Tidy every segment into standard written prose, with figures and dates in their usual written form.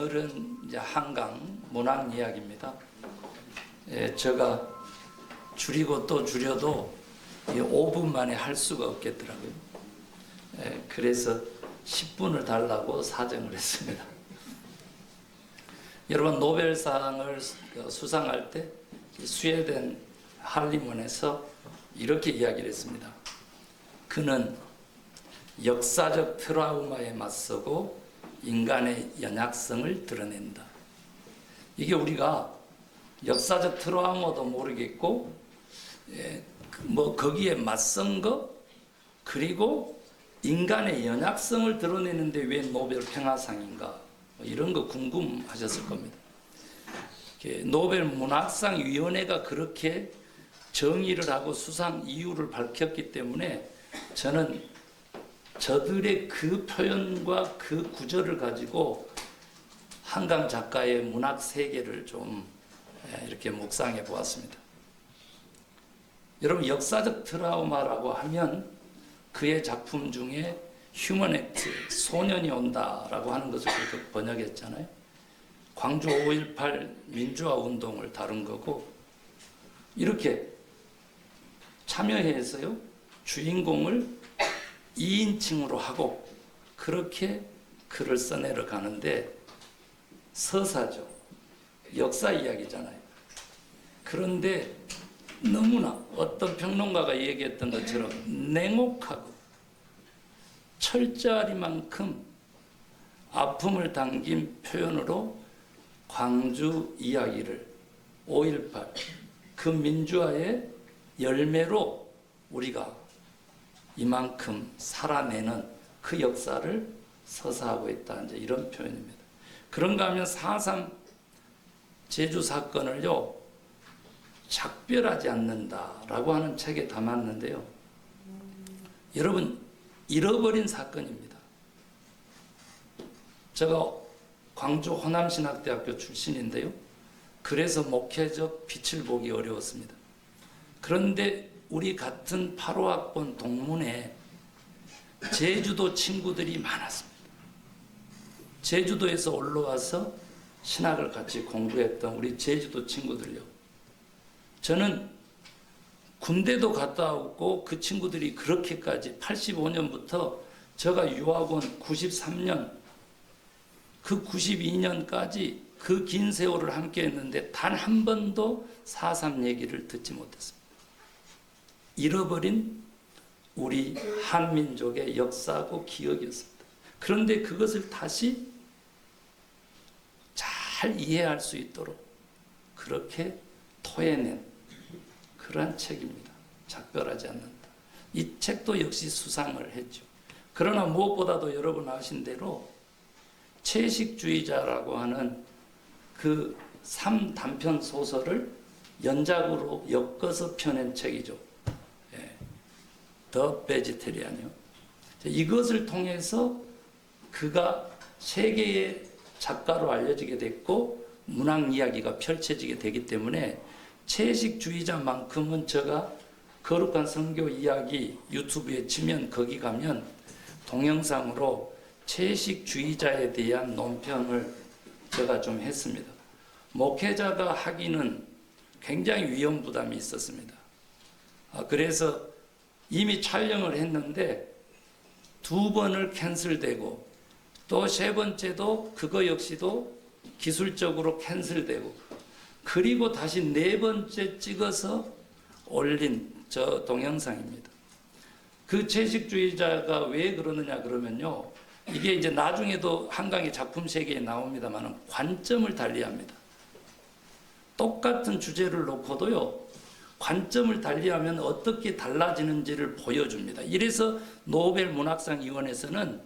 오늘은 이제 한강 문학 이야기입니다. 제가 줄이고 또 줄여도 5분 만에 할 수가 없겠더라고요. 그래서 10분을 달라고 사정을 했습니다. 여러분, 노벨상을 수상할 때 스웨덴 할리문에서 이렇게 이야기를 했습니다. 그는 역사적 트라우마에 맞서고 인간의 연약성을 드러낸다. 이게 우리가 역사적 트라우마도 모르겠고 거기에 맞선 거, 그리고 인간의 연약성을 드러내는데 왜 노벨 평화상인가, 이런 거 궁금하셨을 겁니다. 노벨 문학상 위원회가 그렇게 정의를 하고 수상 이유를 밝혔기 때문에 저는 저들의 그 표현과 그 구절을 가지고 한강 작가의 문학 세계를 좀 이렇게 묵상해 보았습니다. 여러분, 역사적 트라우마라고 하면 그의 작품 중에 휴먼 액트, 소년이 온다라고 하는 것을 그렇게 번역했잖아요. 광주 5.18 민주화 운동을 다룬 거고, 이렇게 참여해서요, 주인공을 2인칭으로 하고 그렇게 글을 써내려 가는데, 서사죠. 역사 이야기잖아요. 그런데 너무나 어떤 평론가가 얘기했던 것처럼 냉혹하고 철저하리만큼 아픔을 담긴 표현으로 광주 이야기를 5.18 그 민주화의 열매로 우리가 이만큼 살아내는 그 역사를 서사하고 있다, 이제 이런 표현입니다. 그런가 하면 4.3 제주 사건을요, 작별하지 않는다라고 하는 책에 담았는데요. 여러분, 잃어버린 사건입니다. 제가 광주 호남신학대학교 출신인데요. 그래서 목회적 빛을 보기 어려웠습니다. 그런데 우리 같은 8호학번 동문에 제주도 친구들이 많았습니다. 제주도에서 올라와서 신학을 같이 공부했던 우리 제주도 친구들요. 저는 군대도 갔다 오고 그 친구들이 그렇게까지 85년부터 제가 유학원 93년, 그 92년까지 그 긴 세월을 함께 했는데 단 한 번도 4.3 얘기를 듣지 못했습니다. 잃어버린 우리 한민족의 역사하고 기억이었습니다. 그런데 그것을 다시 잘 이해할 수 있도록 그렇게 토해낸 그러한 책입니다. 작별하지 않는다. 이 책도 역시 수상을 했죠. 그러나 무엇보다도 여러분 아신 대로 채식주의자라고 하는 그 3단편 소설을 연작으로 엮어서 펴낸 책이죠. 더 베지테리안이요. 이것을 통해서 그가 세계의 작가로 알려지게 됐고 문학 이야기가 펼쳐지게 되기 때문에 채식주의자만큼은 제가 거룩한 성교 이야기 유튜브에 치면 거기 가면 동영상으로 채식주의자에 대한 논평을 제가 좀 했습니다. 목회자가 하기는 굉장히 위험 부담이 있었습니다. 그래서 이미 촬영을 했는데 2번을 캔슬되고 또 3번째도 그거 역시도 기술적으로 캔슬되고, 그리고 다시 4번째 찍어서 올린 저 동영상입니다. 그 채식주의자가 왜 그러느냐 그러면요, 이게 이제 나중에도 한강의 작품 세계에 나옵니다만 관점을 달리합니다. 똑같은 주제를 놓고도요, 관점을 달리하면 어떻게 달라지는지를 보여줍니다. 이래서 노벨 문학상 위원회에서는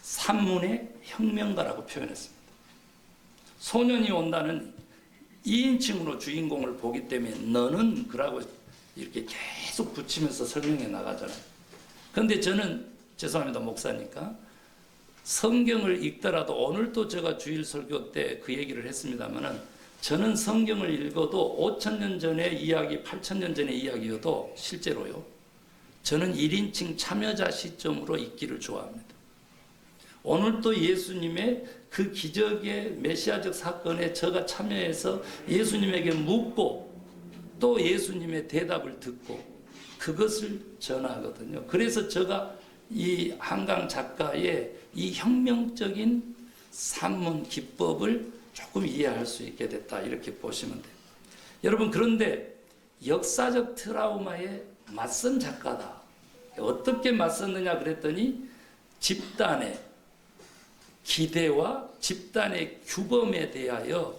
산문의 혁명가라고 표현했습니다. 소년이 온다는 2인칭으로 주인공을 보기 때문에 너는 그라고 이렇게 계속 붙이면서 설명해 나가잖아요. 그런데 저는 죄송합니다, 목사니까 성경을 읽더라도, 오늘도 제가 주일 설교 때 그 얘기를 했습니다만은, 저는 성경을 읽어도 5,000년 전의 이야기, 8,000년 전의 이야기여도 실제로요, 저는 1인칭 참여자 시점으로 읽기를 좋아합니다. 오늘도 예수님의 그 기적의 메시아적 사건에 저가 참여해서 예수님에게 묻고 또 예수님의 대답을 듣고 그것을 전하거든요. 그래서 제가 이 한강 작가의 이 혁명적인 산문 기법을 조금 이해할 수 있게 됐다 이렇게 보시면 돼요. 여러분, 그런데 역사적 트라우마에 맞선 작가다. 어떻게 맞섰느냐 그랬더니 집단의 기대와 집단의 규범에 대하여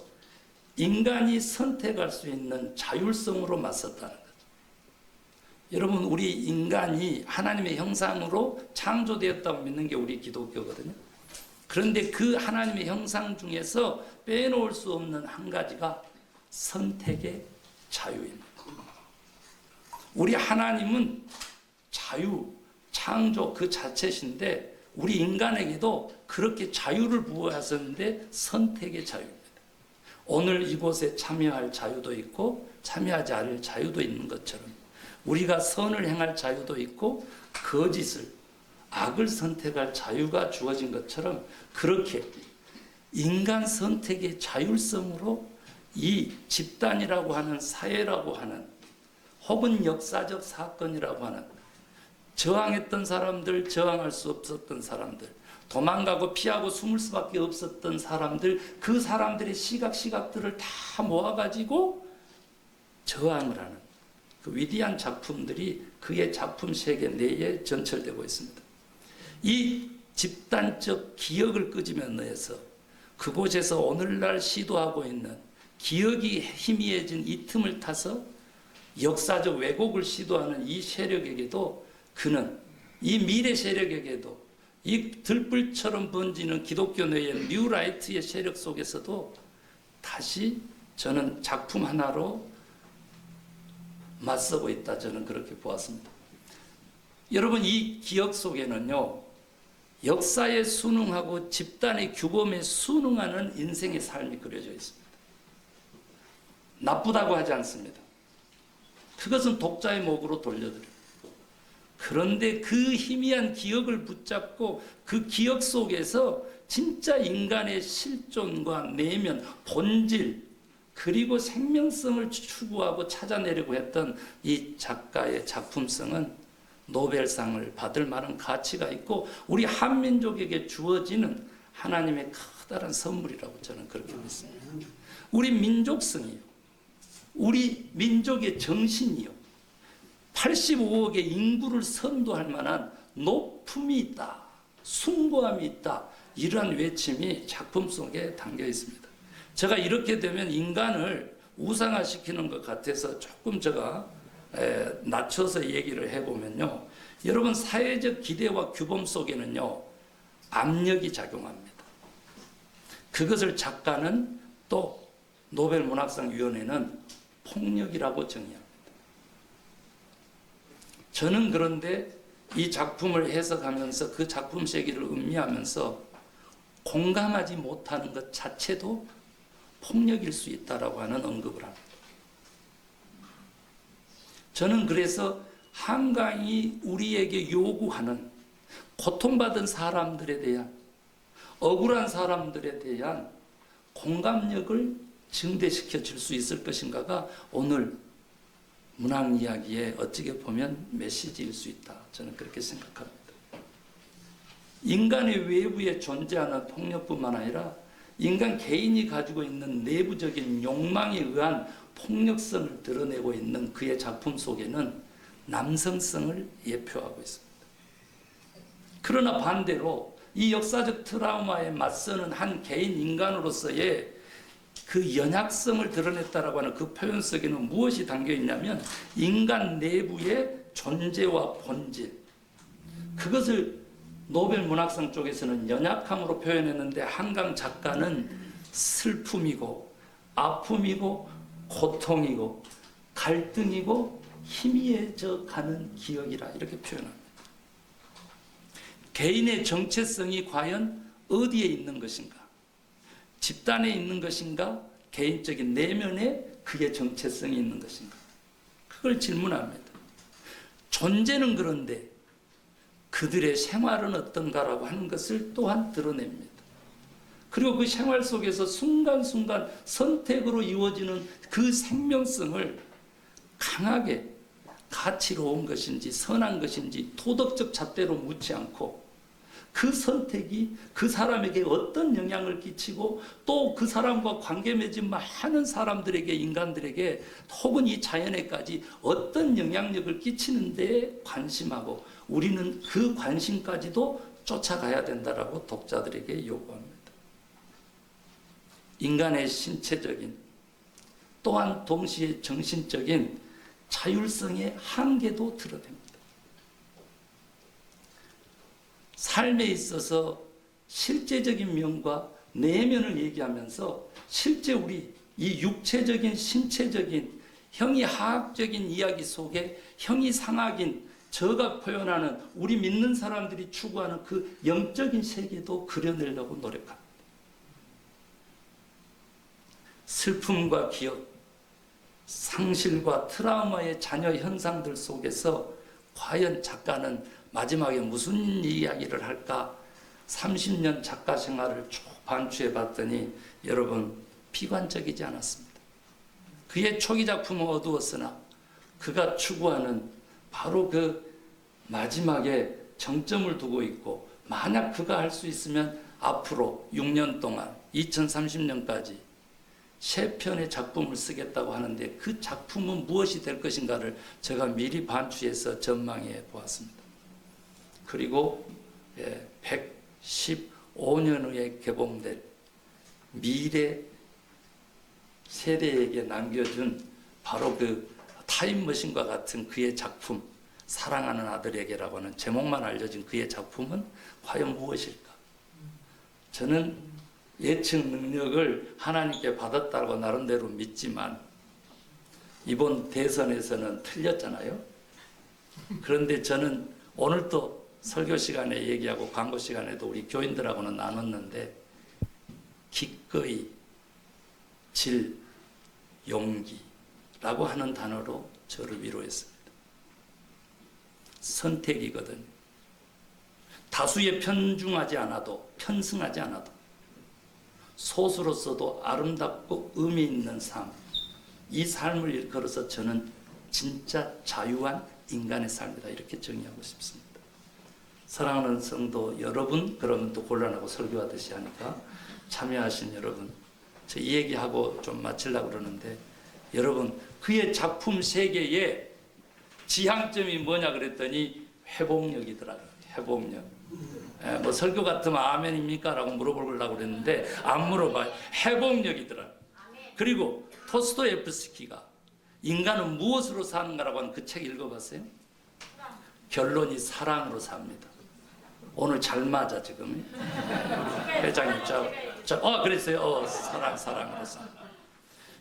인간이 선택할 수 있는 자율성으로 맞섰다는 거죠. 여러분, 우리 인간이 하나님의 형상으로 창조되었다고 믿는 게 우리 기독교거든요. 그런데 그 하나님의 형상 중에서 빼놓을 수 없는 한 가지가 선택의 자유입니다. 우리 하나님은 자유, 창조 그 자체신데 우리 인간에게도 그렇게 자유를 부여하셨는데 선택의 자유입니다. 오늘 이곳에 참여할 자유도 있고 참여하지 않을 자유도 있는 것처럼 우리가 선을 행할 자유도 있고 거짓을, 악을 선택할 자유가 주어진 것처럼 그렇게 인간 선택의 자율성으로 이 집단이라고 하는 사회라고 하는 혹은 역사적 사건이라고 하는 저항했던 사람들, 저항할 수 없었던 사람들, 도망가고 피하고 숨을 수밖에 없었던 사람들, 그 사람들의 시각들을 다 모아가지고 저항을 하는 그 위대한 작품들이 그의 작품 세계 내에 전철되고 있습니다. 이 집단적 기억을 끄집어내서 그곳에서 오늘날 시도하고 있는 기억이 희미해진 이 틈을 타서 역사적 왜곡을 시도하는 이 세력에게도 그는 이 미래 세력에게도 이 들불처럼 번지는 기독교 내의 뉴라이트의 세력 속에서도 다시 저는 작품 하나로 맞서고 있다. 저는 그렇게 보았습니다. 여러분, 이 기억 속에는요, 역사에 순응하고 집단의 규범에 순응하는 인생의 삶이 그려져 있습니다. 나쁘다고 하지 않습니다. 그것은 독자의 목으로 돌려드려요. 그런데 그 희미한 기억을 붙잡고 그 기억 속에서 진짜 인간의 실존과 내면, 본질, 그리고 생명성을 추구하고 찾아내려고 했던 이 작가의 작품성은 노벨상을 받을 만한 가치가 있고 우리 한민족에게 주어지는 하나님의 커다란 선물이라고 저는 그렇게 믿습니다. 우리 민족성이요, 우리 민족의 정신이요, 85억의 인구를 선도할 만한 높음이 있다, 숭고함이 있다, 이러한 외침이 작품 속에 담겨 있습니다. 제가 이렇게 되면 인간을 우상화시키는 것 같아서 조금 제가 낮춰서 얘기를 해보면요, 여러분, 사회적 기대와 규범 속에는요 압력이 작용합니다. 그것을 작가는 또 노벨문학상위원회는 폭력이라고 정의합니다. 저는 그런데 이 작품을 해석하면서 그 작품 세계를 음미하면서 공감하지 못하는 것 자체도 폭력일 수 있다라고 하는 언급을 합니다. 저는 그래서 한강이 우리에게 요구하는 고통받은 사람들에 대한, 억울한 사람들에 대한 공감력을 증대시켜 줄 수 있을 것인가가 오늘 문학 이야기에 어찌게 보면 메시지일 수 있다. 저는 그렇게 생각합니다. 인간의 외부에 존재하는 폭력뿐만 아니라 인간 개인이 가지고 있는 내부적인 욕망에 의한 폭력성을 드러내고 있는 그의 작품 속에는 남성성을 예표하고 있습니다. 그러나 반대로 이 역사적 트라우마에 맞서는 한 개인 인간으로서의 그 연약성을 드러냈다라고 하는 그 표현 속에는 무엇이 담겨 있냐면 인간 내부의 존재와 본질, 그것을 노벨 문학상 쪽에서는 연약함으로 표현했는데 한강 작가는 슬픔이고 아픔이고 고통이고 갈등이고 희미해져 가는 기억이라 이렇게 표현합니다. 개인의 정체성이 과연 어디에 있는 것인가? 집단에 있는 것인가? 개인적인 내면에 그의 정체성이 있는 것인가? 그걸 질문합니다. 존재는 그런데 그들의 생활은 어떤가라고 하는 것을 또한 드러냅니다. 그리고 그 생활 속에서 순간순간 선택으로 이루어지는 그 생명성을 강하게 가치로운 것인지 선한 것인지 도덕적 잣대로 묻지 않고 그 선택이 그 사람에게 어떤 영향을 끼치고 또 그 사람과 관계 맺은 많은 사람들에게 인간들에게 혹은 이 자연에까지 어떤 영향력을 끼치는데 관심하고 우리는 그 관심까지도 쫓아가야 된다라고 독자들에게 요구합니다. 인간의 신체적인 또한 동시에 정신적인 자율성의 한계도 드러냅니다. 삶에 있어서 실제적인 면과 내면을 얘기하면서 실제 우리 이 육체적인 신체적인 형이하학적인 이야기 속에 형이상학인 저가 표현하는 우리 믿는 사람들이 추구하는 그 영적인 세계도 그려내려고 노력합니다. 슬픔과 기억, 상실과 트라우마의 자녀 현상들 속에서 과연 작가는 마지막에 무슨 이야기를 할까? 30년 작가 생활을 쭉 반추해 봤더니 여러분 비관적이지 않았습니다. 그의 초기 작품은 어두웠으나 그가 추구하는 바로 그 마지막에 정점을 두고 있고 만약 그가 할 수 있으면 앞으로 6년 동안 2030년까지 3편의 작품을 쓰겠다고 하는데 그 작품은 무엇이 될 것인가를 제가 미리 반추해서 전망해 보았습니다. 그리고 115년 후에 개봉될 미래 세대에게 남겨준 바로 그 타임머신과 같은 그의 작품 사랑하는 아들에게라고 하는 제목만 알려진 그의 작품은 과연 무엇일까? 저는 예측 능력을 하나님께 받았다고 나름대로 믿지만 이번 대선에서는 틀렸잖아요. 그런데 저는 오늘 또 설교 시간에 얘기하고 광고 시간에도 우리 교인들하고는 나눴는데 기꺼이 질 용기라고 하는 단어로 저를 위로했습니다. 선택이거든요. 다수에 편중하지 않아도 편승하지 않아도 소수로서도 아름답고 의미 있는 삶, 이 삶을 일컬어서 저는 진짜 자유한 인간의 삶이다 이렇게 정의하고 싶습니다. 사랑하는 성도 여러분, 그러면 또 곤란하고 설교하듯이 하니까 참여하신 여러분, 저 이 얘기하고 좀 마치려고 그러는데 여러분 그의 작품 세계의 지향점이 뭐냐 그랬더니 회복력이더라고요. 회복력. 뭐 설교 같으면 아멘입니까? 라고 물어보려고 그랬는데 안 물어봐요. 회복력이더라고요. 그리고 토스토예프스키가 인간은 무엇으로 사는가라고 하는 그 책 읽어봤어요? 결론이 사랑으로 삽니다. 오늘 잘 맞아 지금 회장님 그랬어요. 사랑으로 삽.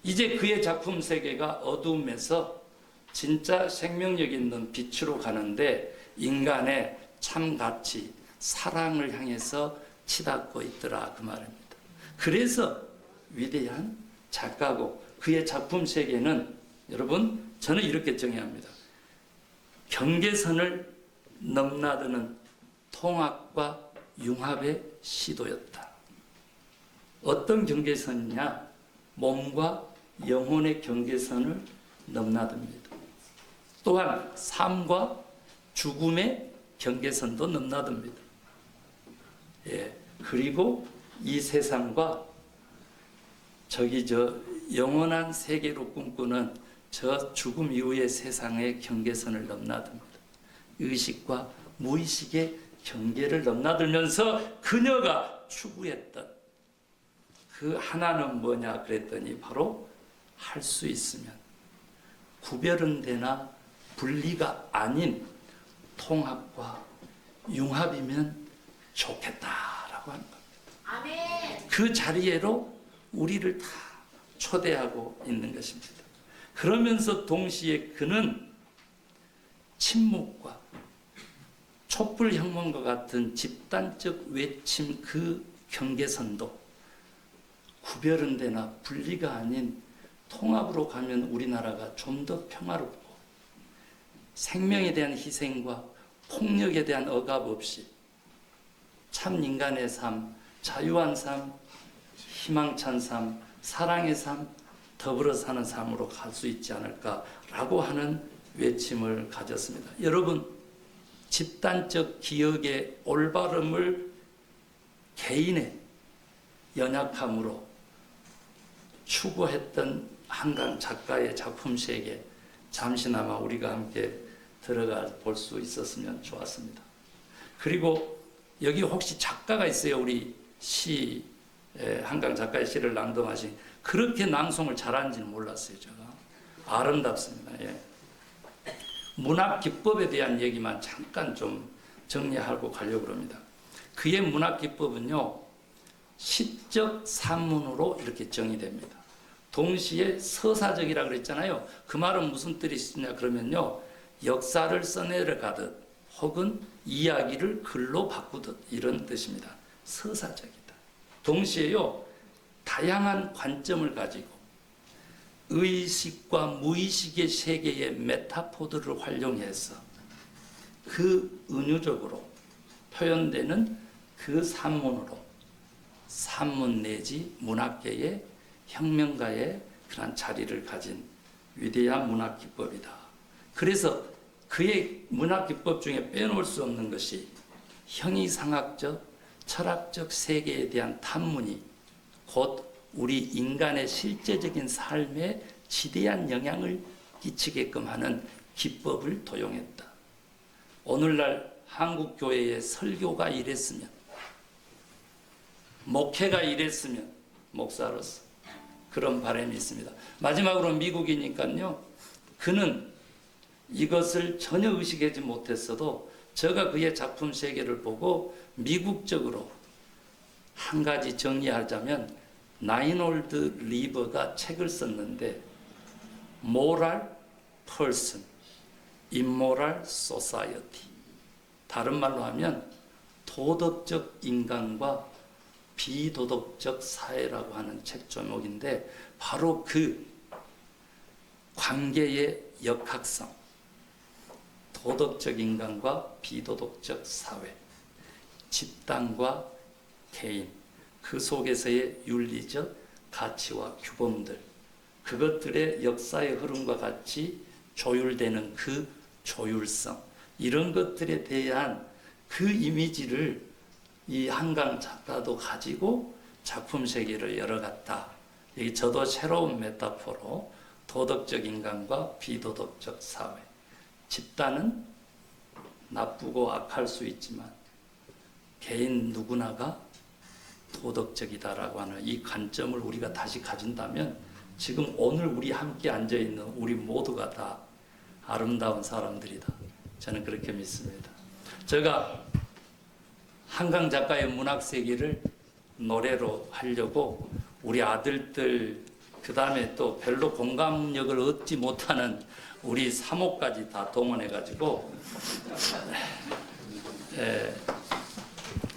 이제 그의 작품 세계가 어두움에서 진짜 생명력 있는 빛으로 가는데 인간의 참 가치 사랑을 향해서 치닫고 있더라 그 말입니다. 그래서 위대한 작가고 그의 작품 세계는 여러분 저는 이렇게 정의합니다. 경계선을 넘나드는 통합과 융합의 시도였다. 어떤 경계선이냐? 몸과 영혼의 경계선을 넘나듭니다. 또한 삶과 죽음의 경계선도 넘나듭니다. 그리고 이 세상과 영원한 세계로 꿈꾸는 저 죽음 이후의 세상의 경계선을 넘나듭니다. 의식과 무의식의 경계를 넘나들면서 그녀가 추구했던 그 하나는 뭐냐 그랬더니 바로 할 수 있으면 구별은 되나 분리가 아닌 통합과 융합이면 좋겠다라고 하는 겁니다. 아멘. 그 자리에로 우리를 다 초대하고 있는 것입니다. 그러면서 동시에 그는 침묵과 촛불혁명과 같은 집단적 외침 그 경계선도 구별은 되나 분리가 아닌 통합으로 가면 우리나라가 좀 더 평화롭고 생명에 대한 희생과 폭력에 대한 억압 없이 참 인간의 삶, 자유한 삶, 희망찬 삶, 사랑의 삶, 더불어 사는 삶으로 갈 수 있지 않을까라고 하는 외침을 가졌습니다. 여러분, 집단적 기억의 올바름을 개인의 연약함으로 추구했던 한강 작가의 작품 세계, 잠시나마 우리가 함께 들어가 볼 수 있었으면 좋았습니다. 그리고 여기 혹시 작가가 있어요? 우리 시, 한강 작가의 시를 낭독하신, 그렇게 낭송을 잘하는지는 몰랐어요. 제가 아름답습니다. 예. 문학 기법에 대한 얘기만 잠깐 좀 정리하고 가려고 합니다. 그의 문학 기법은요, 시적 산문으로 이렇게 정의됩니다. 동시에 서사적이라고 그랬잖아요. 그 말은 무슨 뜻이냐 그러면요, 역사를 써내려가듯 혹은 이야기를 글로 바꾸듯 이런 뜻입니다. 서사적이다. 동시에요, 다양한 관점을 가지고 의식과 무의식의 세계의 메타포들을 활용해서 그 은유적으로 표현되는 그 산문으로 산문 내지 문학계의 혁명가의 그런 자리를 가진 위대한 문학 기법이다. 그래서 그의 문학 기법 중에 빼놓을 수 없는 것이 형이상학적, 철학적 세계에 대한 탐문이 곧 우리 인간의 실제적인 삶에 지대한 영향을 끼치게끔 하는 기법을 도용했다. 오늘날 한국 교회의 설교가 이랬으면, 목회가 이랬으면 목사로서 그런 바람이 있습니다. 마지막으로 미국이니까요, 그는 이것을 전혀 의식하지 못했어도 제가 그의 작품 세계를 보고 미국적으로 한 가지 정리하자면, 나인홀드 리버가 책을 썼는데 Moral Person, Immoral Society, 다른 말로 하면 도덕적 인간과 비도덕적 사회라고 하는 책 제목인데, 바로 그 관계의 역학성, 도덕적 인간과 비도덕적 사회, 집단과 개인, 그 속에서의 윤리적 가치와 규범들, 그것들의 역사의 흐름과 같이 조율되는 그 조율성, 이런 것들에 대한 그 이미지를 이 한강 작가도 가지고 작품 세계를 열어갔다. 여기 저도 새로운 메타포로 도덕적 인간과 비도덕적 사회, 집단은 나쁘고 악할 수 있지만 개인 누구나가 도덕적이다라고 하는 이 관점을 우리가 다시 가진다면, 지금 오늘 우리 함께 앉아있는 우리 모두가 다 아름다운 사람들이다. 저는 그렇게 믿습니다. 제가 한강 작가의 문학 세계를 노래로 하려고 우리 아들들, 그 다음에 또 별로 공감력을 얻지 못하는 우리 사모까지 다 동원해가지고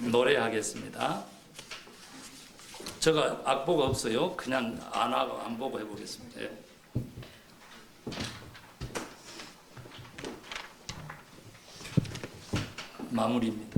노래하겠습니다. 제가 악보가 없어요. 그냥 안 보고 해보겠습니다. 예. 마무리입니다.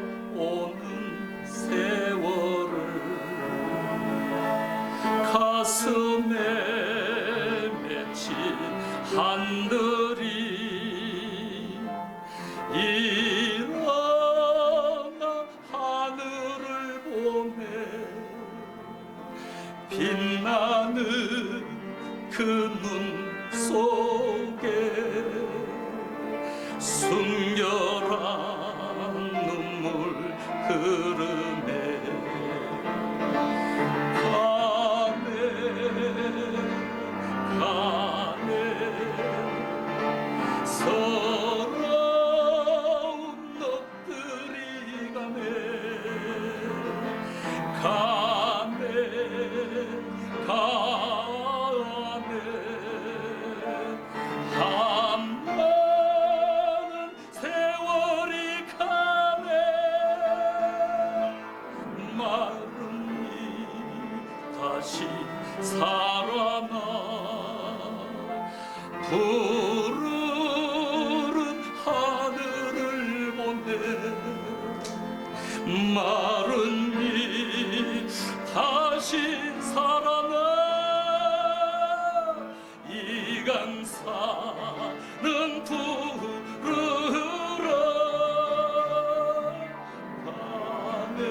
되살아오는 세월을 가슴에 맺힌 한들이 일어나 하늘을 보네. 빛나는 그 눈 속에 순결한 눈물 흐르네. 가네 가네 푸르른 하늘을 보네 마른 잎 다시 살아나 이 강산은 푸르러 가네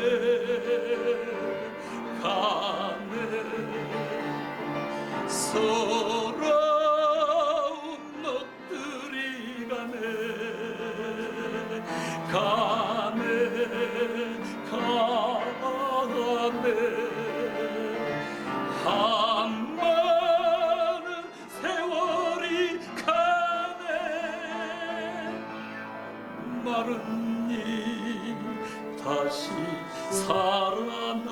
가네 서러운 녹들이 가네 가네 가네 한 많은 세월이 가네 마른 잎 다시 살아나